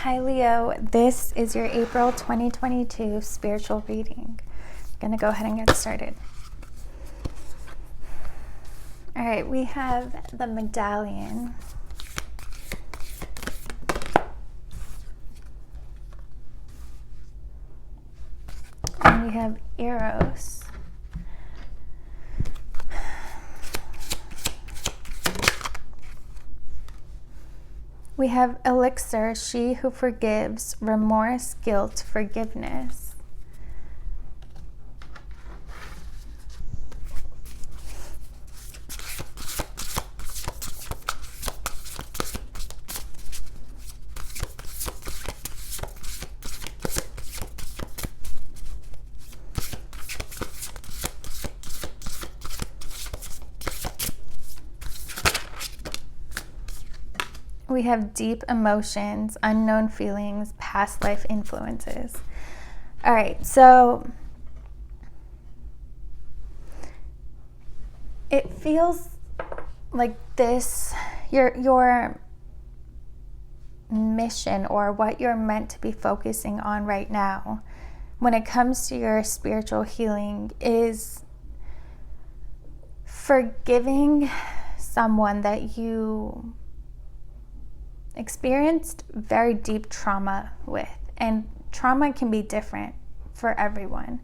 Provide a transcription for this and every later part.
Hi Leo, this is your April 2022 spiritual reading. I'm going to go ahead and get started. All right, we have the medallion. And we have Eros. We have elixir, she who forgives, remorse, guilt, forgiveness. We have deep emotions, unknown feelings, past life influences. All right, so it feels like this, your mission or what you're meant to be focusing on right now when it comes to your spiritual healing is forgiving someone that you experienced very deep trauma with. And trauma can be different for everyone.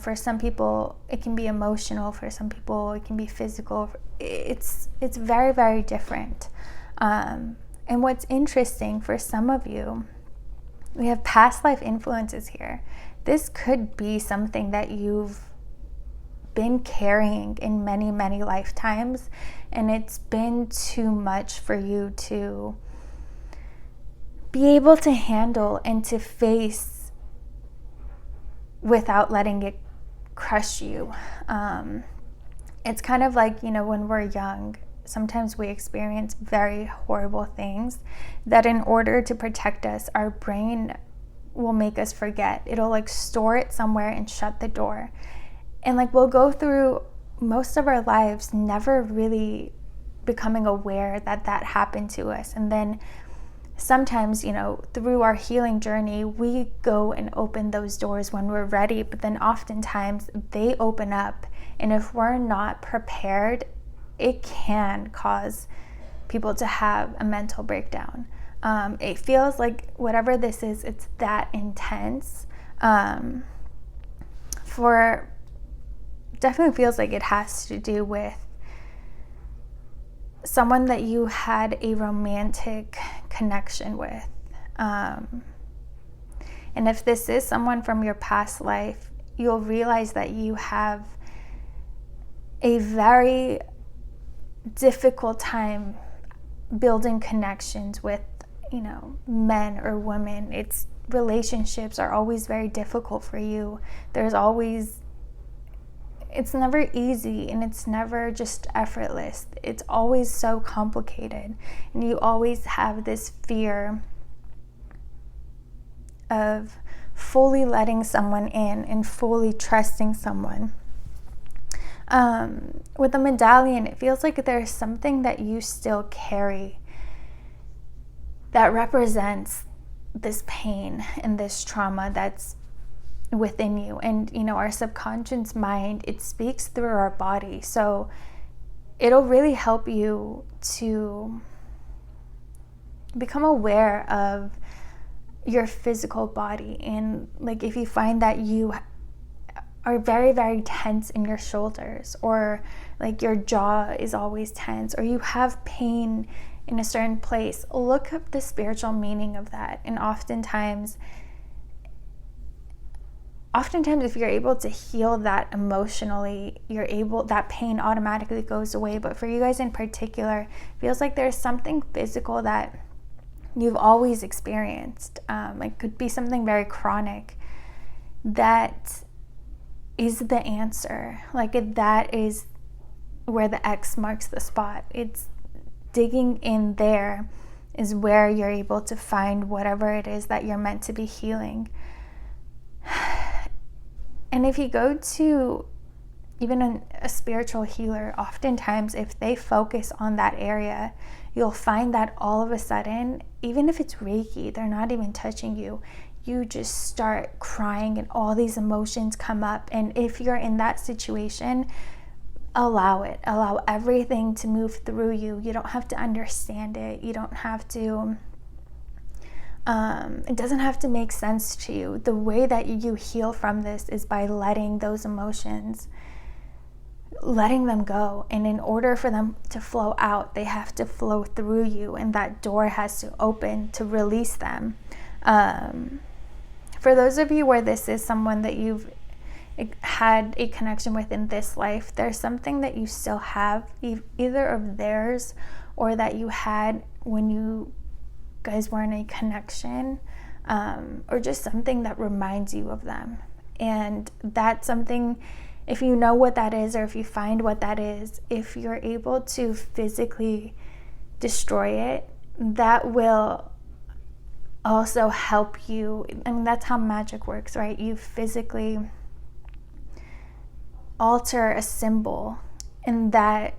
For some people it can be emotional, for some people it can be physical. It's very, very different. And what's interesting, for some of you, we have past life influences here. This could be something that you've been carrying in many, many lifetimes, and it's been too much for you to be able to handle and to face without letting it crush you. It's kind of like, when we're young, sometimes we experience very horrible things that in order to protect us, our brain will make us forget. It'll store it somewhere and shut the door. And we'll go through most of our lives never really becoming aware that that happened to us. And then sometimes, through our healing journey, we go and open those doors when we're ready, but then oftentimes they open up. And if we're not prepared, it can cause people to have a mental breakdown. It feels like whatever this is, it's that intense. Definitely feels like it has to do with someone that you had a romantic connection with. And if this is someone from your past life, you'll realize that you have a very difficult time building connections with, men or women. Relationships are always very difficult for you. It's never easy, and it's never just effortless. It's always so complicated, and you always have this fear of fully letting someone in and fully trusting someone. With the medallion, it feels like there's something that you still carry that represents this pain and this trauma that's within you. And our subconscious mind, it speaks through our body, so it'll really help you to become aware of your physical body. And if you find that you are very, very tense in your shoulders, or your jaw is always tense, or you have pain in a certain place, look up the spiritual meaning of that. And oftentimes if you're able to heal that emotionally, that pain automatically goes away. But for you guys in particular, it feels like there's something physical that you've always experienced. It could be something very chronic that is the answer. That is where the X marks the spot. It's digging in there is where you're able to find whatever it is that you're meant to be healing. And if you go to even a spiritual healer, oftentimes if they focus on that area, you'll find that all of a sudden, even if it's Reiki, they're not even touching you, you just start crying and all these emotions come up. And if you're in that situation, allow it. Allow everything to move through you. You don't have to understand it. You don't have to, it doesn't have to make sense to you. The way that you heal from this is by letting those emotions, letting them go. And in order for them to flow out, they have to flow through you, and that door has to open to release them. For those of you where this is someone that you've had a connection with in this life, there's something that you still have, either of theirs or that you had when you guys were in a connection, or just something that reminds you of them. And that's something, if you know what that is, or if you find what that is, if you're able to physically destroy it, that will also help you. I mean, that's how magic works, right? You physically alter a symbol, and that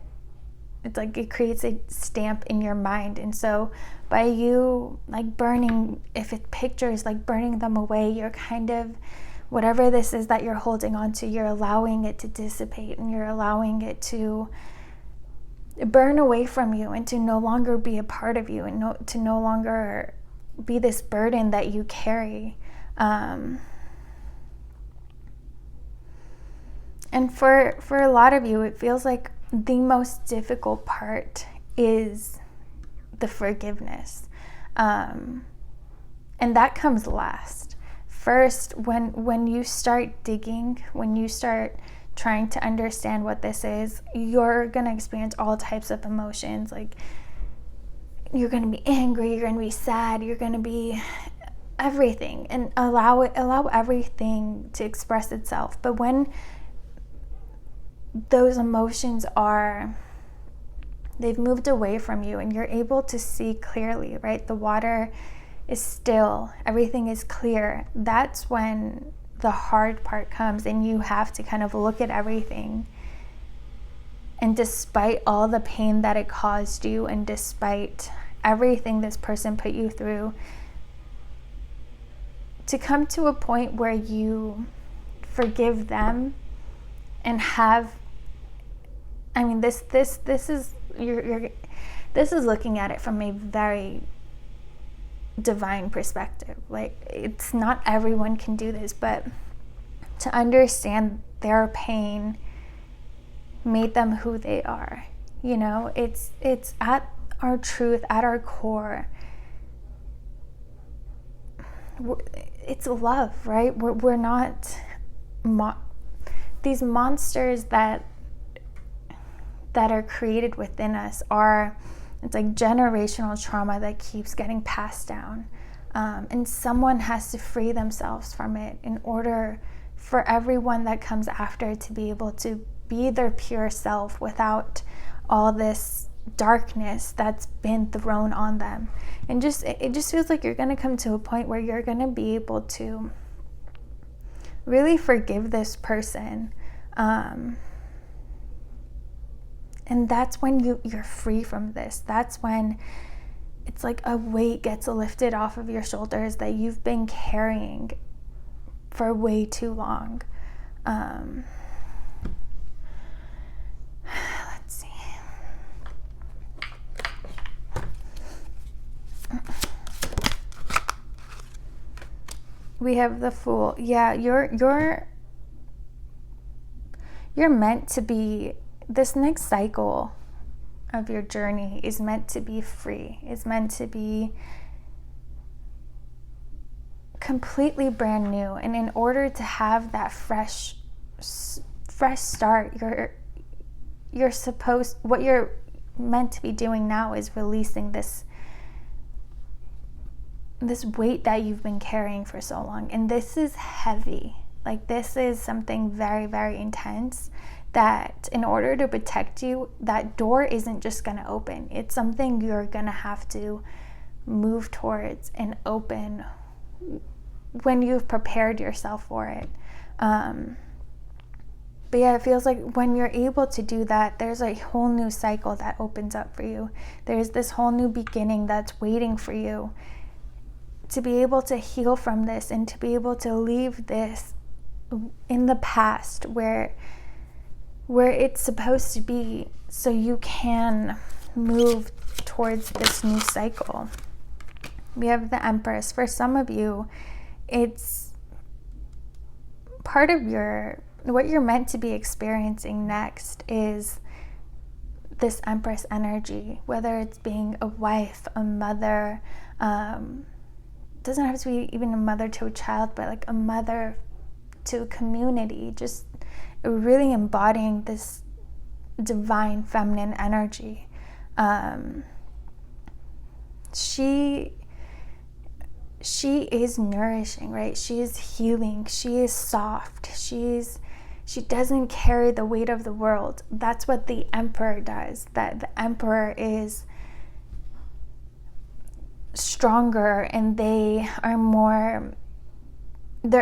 it's like it creates a stamp in your mind. And so by you like burning, if it's pictures, like burning them away, you're kind of, whatever this is that you're holding on to, you're allowing it to dissipate, and you're allowing it to burn away from you and to no longer be a part of you, and to no longer be this burden that you carry. And for a lot of you, it feels like the most difficult part is the forgiveness. And that comes last. First, when you start digging, when you start trying to understand what this is, you're going to experience all types of emotions. Like, you're going to be angry, you're going to be sad, you're going to be everything, and allow everything to express itself. But when those emotions they've moved away from you and you're able to see clearly, right? The water is still, everything is clear. That's when the hard part comes, and you have to kind of look at everything. And despite all the pain that it caused you, and despite everything this person put you through, to come to a point where you forgive them and have, I mean, this is this is looking at it from a very divine perspective. Like, it's not everyone can do this, but to understand their pain made them who they are. You know, it's at our truth, at our core, it's love, right? We're not these monsters that are created within us are, it's like generational trauma that keeps getting passed down, and someone has to free themselves from it in order for everyone that comes after to be able to be their pure self without all this darkness that's been thrown on them. And it just feels like you're going to come to a point where you're going to be able to really forgive this person, and that's when you're free from this. That's when it's like a weight gets lifted off of your shoulders that you've been carrying for way too long. Let's see. We have the Fool. Yeah, you're meant to be, this next cycle of your journey is meant to be free, is meant to be completely brand new. And in order to have that fresh start, what you're meant to be doing now is releasing this weight that you've been carrying for so long. And this is heavy. Like, this is something very, very intense, that in order to protect you, that door isn't just going to open. It's something you're going to have to move towards and open when you've prepared yourself for it. But yeah, it feels like when you're able to do that, there's a whole new cycle that opens up for you. There's this whole new beginning that's waiting for you to be able to heal from this and to be able to leave this in the past where it's supposed to be, so you can move towards this new cycle. We have the Empress. For some of you, it's part of what you're meant to be experiencing next is this Empress energy, whether it's being a wife, a mother, doesn't have to be even a mother to a child, but like a mother to a community, just really embodying this divine feminine energy. She is nourishing, right? She is healing. She is soft. She doesn't carry the weight of the world. That's what the Emperor does. That the Emperor is stronger, and they're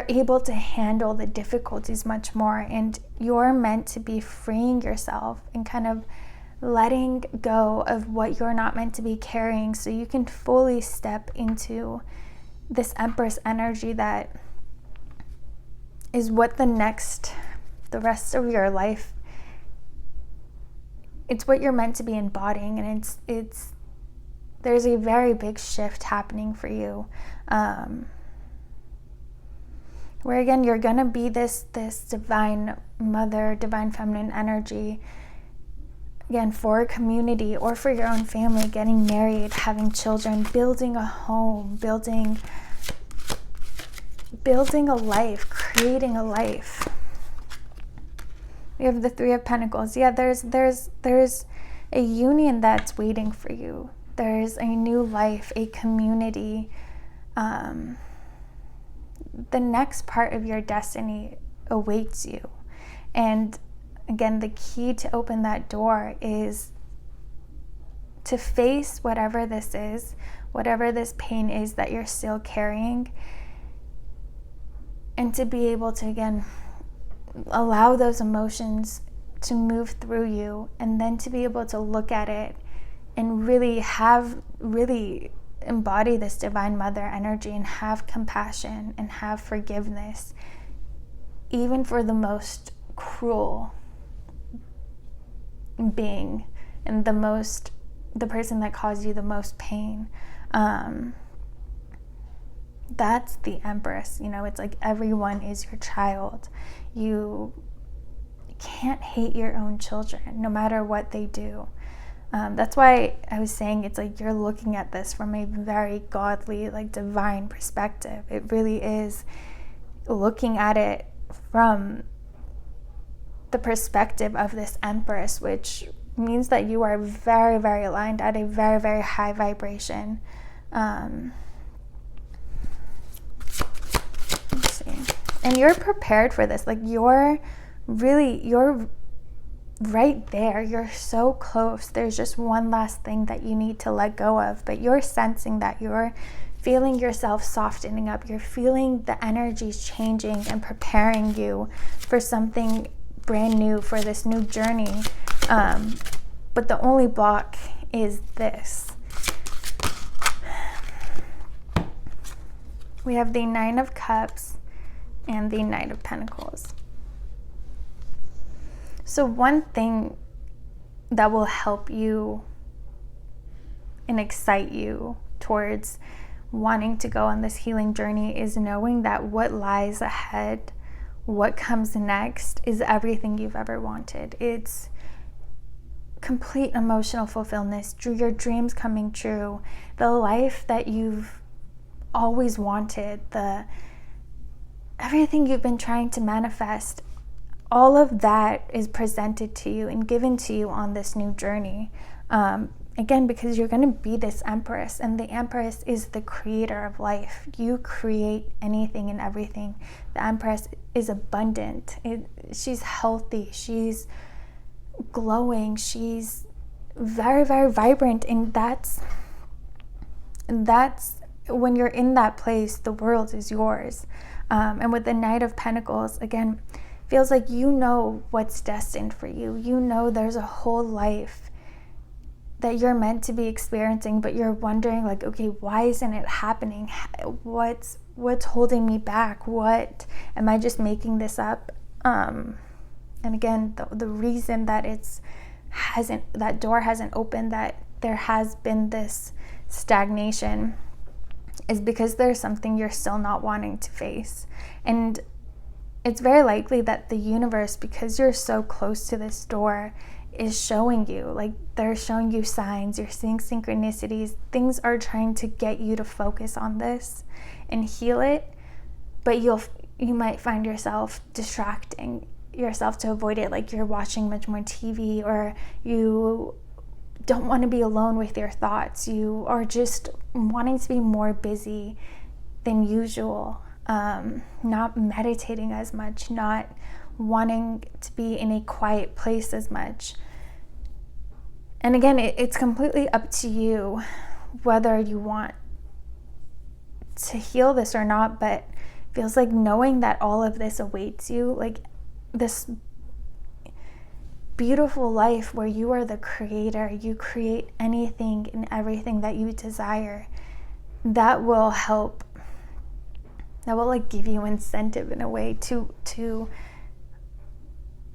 able to handle the difficulties much more. And you're meant to be freeing yourself and kind of letting go of what you're not meant to be carrying, so you can fully step into this Empress energy that is what the rest of your life, it's what you're meant to be embodying. And it's there's a very big shift happening for you, where again you're gonna be this divine mother, divine feminine energy, again, for a community or for your own family, getting married, having children, building a home, building a life, creating a life. We have the Three of Pentacles. Yeah, there's a union that's waiting for you. There's a new life, a community. The next part of your destiny awaits you. And again, the key to open that door is to face whatever this is, whatever this pain is that you're still carrying, and to be able to, again, allow those emotions to move through you, and then to be able to look at it and really embody this divine mother energy and have compassion and have forgiveness, even for the most cruel being and the person that caused you the most pain. That's the Empress. It's like everyone is your child. You can't hate your own children, no matter what they do. That's why I was saying it's like you're looking at this from a very godly, like divine perspective. It really is looking at it from the perspective of this Empress, which means that you are very, very aligned at a very, very high vibration. Let's see. And you're prepared for this. Like you're right there. You're so close. There's just one last thing that you need to let go of, but you're sensing that. You're feeling yourself softening up. You're feeling the energies changing and preparing you for something brand new, for this new journey. But the only block is this. We have the Nine of Cups and the Knight of Pentacles. So one thing that will help you and excite you towards wanting to go on this healing journey is knowing that what lies ahead, what comes next, is everything you've ever wanted. It's complete emotional fulfillment, your dreams coming true, the life that you've always wanted, everything you've been trying to manifest. All of that is presented to you and given to you on this new journey. Again, because you're going to be this Empress, and the Empress is the creator of life. You create anything and everything. The Empress is abundant. She's healthy. She's glowing. She's very, very vibrant. And that's when you're in that place, the world is yours. And with the Knight of Pentacles, again, feels like you know what's destined for you. You know there's a whole life that you're meant to be experiencing, but you're wondering like, okay, why isn't it happening? What's holding me back? What am I just making this up? And again, the reason that that door hasn't opened, that there has been this stagnation, is because there's something you're still not wanting to face. And it's very likely that the universe, because you're so close to this door, is showing you, like they're showing you signs, you're seeing synchronicities, things are trying to get you to focus on this and heal it, but you might find yourself distracting yourself to avoid it, like you're watching much more TV, or you don't want to be alone with your thoughts, you are just wanting to be more busy than usual, not meditating as much, not wanting to be in a quiet place as much. And again, it's completely up to you whether you want to heal this or not, but it feels like knowing that all of this awaits you, like this beautiful life where you are the creator, you create anything and everything that you desire, that will help, that will like give you incentive in a way to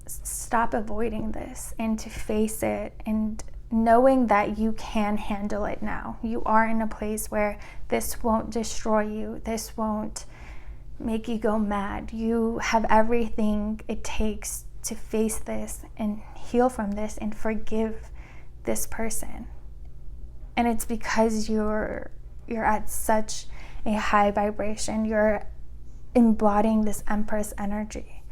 stop avoiding this and to face it, and knowing that you can handle it now. You are in a place where this won't destroy you, this won't make you go mad. You have everything it takes to face this and heal from this and forgive this person. And it's because you're at such a high vibration. You're embodying this empress energy.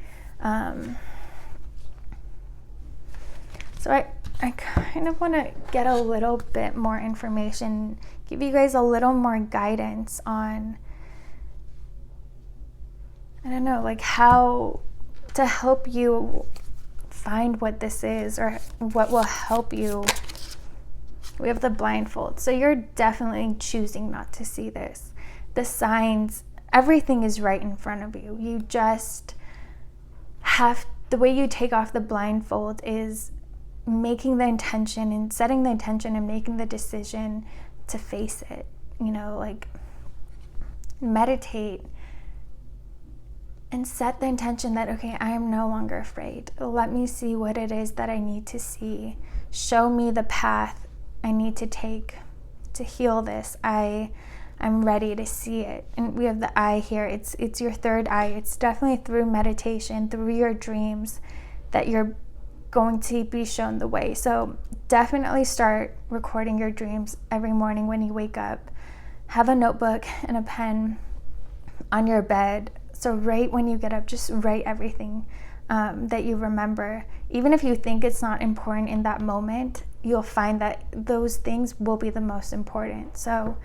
So I kind of want to get a little bit more information, give you guys a little more guidance on, I don't know, like how to help you find what this is, or what will help you. We have the blindfold. So you're definitely choosing not to see this. The signs, everything is right in front of you. You just have, the way you take off the blindfold is making the intention and setting the intention and making the decision to face it. You know, like meditate and set the intention that, okay, I am no longer afraid. Let me see what it is that I need to see. Show me the path I need to take to heal this. I'm ready to see it. And we have the eye here. It's your third eye. It's definitely through meditation, through your dreams, that you're going to be shown the way. So definitely start recording your dreams every morning when you wake up. Have a notebook and a pen on your bed. So right when you get up, just write everything that you remember. Even if you think it's not important in that moment, you'll find that those things will be the most important. So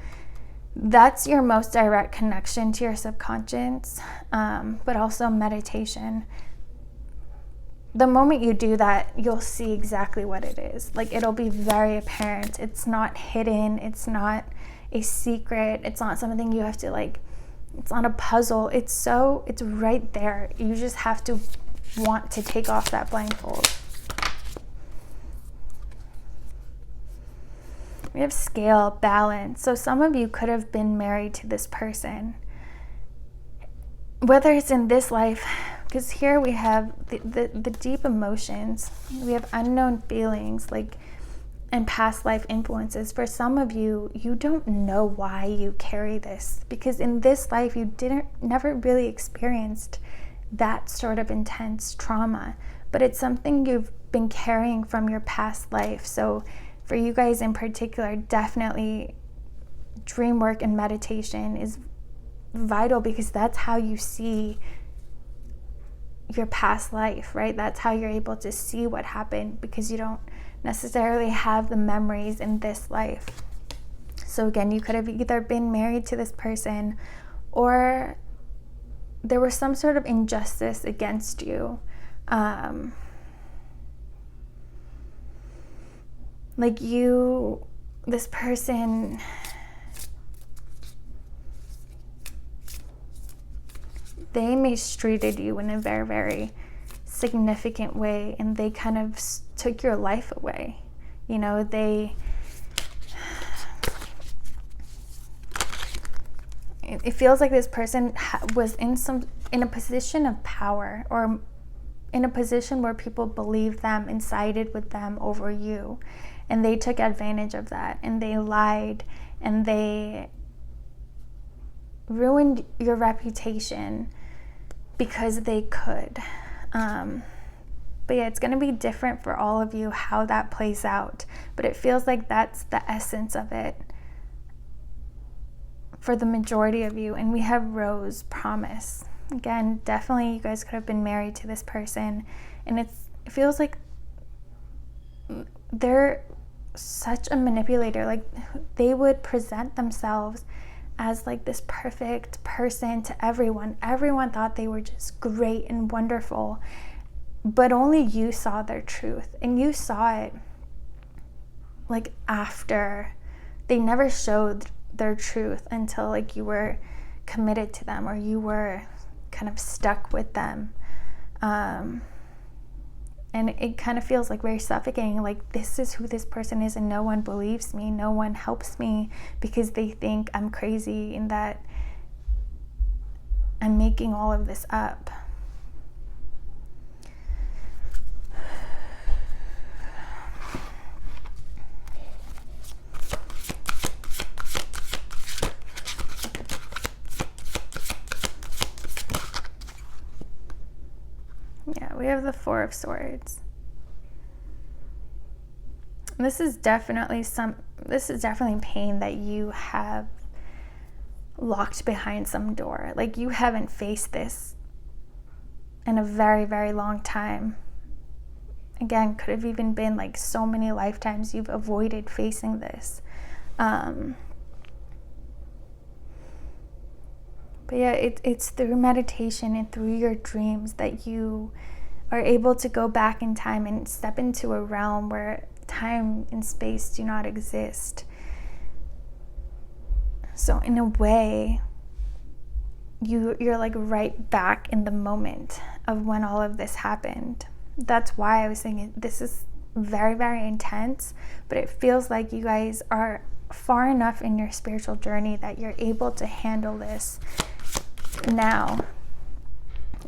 that's your most direct connection to your subconscious, but also meditation. The moment you do that, you'll see exactly what it is. Like, it'll be very apparent. It's not hidden. It's not a secret. It's not something you have to like, it's not a puzzle. It's right there. You just have to want to take off that blindfold. We have scale, balance. So some of you could have been married to this person, whether it's in this life, because here we have the deep emotions. We have unknown feelings, like, and past life influences. For some of you, you don't know why you carry this, because in this life you never really experienced that sort of intense trauma, but it's something you've been carrying from your past life. So for you guys in particular, definitely dream work and meditation is vital, because that's how you see your past life, right? That's how you're able to see what happened, because you don't necessarily have the memories in this life. So again, you could have either been married to this person, or there was some sort of injustice against you. Like this person, they mistreated you in a very, very significant way, and they kind of took your life away. You know, it feels like this person was in a position of power, or in a position where people believed them and sided with them over you, and they took advantage of that, and they lied, and they ruined your reputation because they could. But yeah, it's going to be different for all of you how that plays out, but it feels like that's the essence of it for the majority of you. And we have Rose, promise. Again, definitely you guys could have been married to this person, and it feels like they're such a manipulator. Like, they would present themselves as like this perfect person to everyone. Everyone thought they were just great and wonderful, but only you saw their truth, and you saw it like after. They never showed their truth until like you were committed to them, or you were kind of stuck with them. And it kind of feels like very suffocating. Like, this is who this person is, and no one believes me. No one helps me because they think I'm crazy and that I'm making all of this up. Yeah, we have the Four of Swords. This is definitely pain that you have locked behind some door. Like, you haven't faced this in a very, very long time. Again, could have even been like so many lifetimes you've avoided facing this. But yeah, it's through meditation and through your dreams that you are able to go back in time and step into a realm where time and space do not exist. So in a way, you're like right back in the moment of when all of this happened. That's why I was thinking this is very, very intense, but it feels like you guys are far enough in your spiritual journey that you're able to handle this now.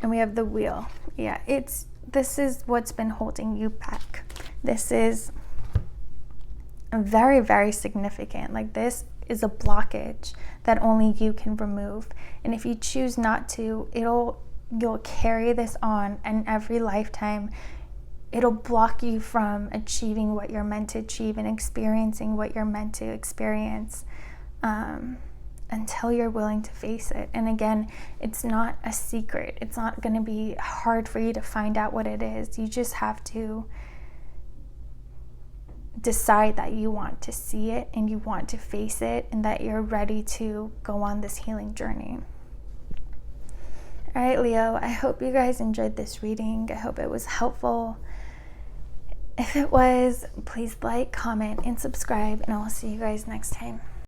And we have the Wheel. Yeah, this is what's been holding you back. This is very, very significant. Like, this is a blockage that only you can remove. And if you choose not to, you'll carry this on, and every lifetime it'll block you from achieving what you're meant to achieve and experiencing what you're meant to experience. Until you're willing to face it. And again, it's not a secret. It's not going to be hard for you to find out what it is. You just have to decide that you want to see it and you want to face it, and that you're ready to go on this healing journey. All right, Leo, I hope you guys enjoyed this reading. I hope it was helpful. If it was, please like, comment, and subscribe, and I will see you guys next time.